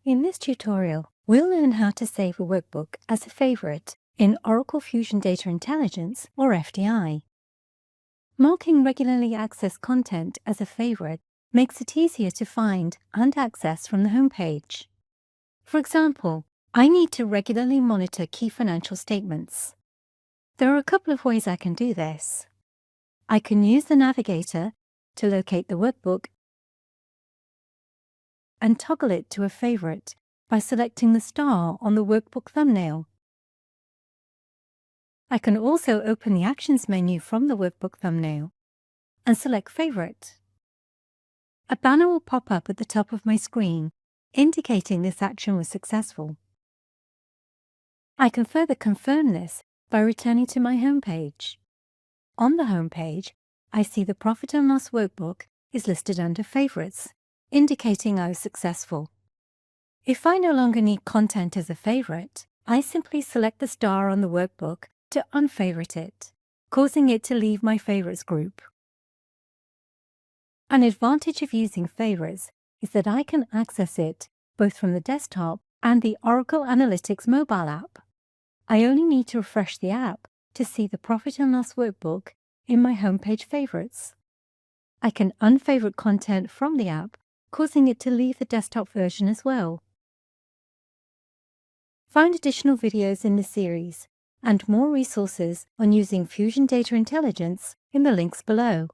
In this tutorial, we'll learn how to save a workbook as a favorite in Oracle Fusion Data Intelligence, or FDI. Marking regularly accessed content as a favorite makes it easier to find and access from the home page. For example, I need to regularly monitor key financial statements. There are a couple of ways I can do this. I can use the navigator to locate the workbook and toggle it to a favorite by selecting the star on the workbook thumbnail. I can also open the Actions menu from the workbook thumbnail and select Favorite. A banner will pop up at the top of my screen, indicating this action was successful. I can further confirm this by returning to my home page. On the home page, I see the Profit and Loss workbook is listed under Favorites, indicating I was successful. If I no longer need content as a favorite, I simply select the star on the workbook to unfavorite it, causing it to leave my favorites group. An advantage of using favorites is that I can access it both from the desktop and the Oracle Analytics mobile app. I only need to refresh the app to see the Profit and Loss workbook in my homepage favorites. I can unfavorite content from the app, causing it to leave the desktop version as well. Find additional videos in this series and more resources on using Fusion Data Intelligence in the links below.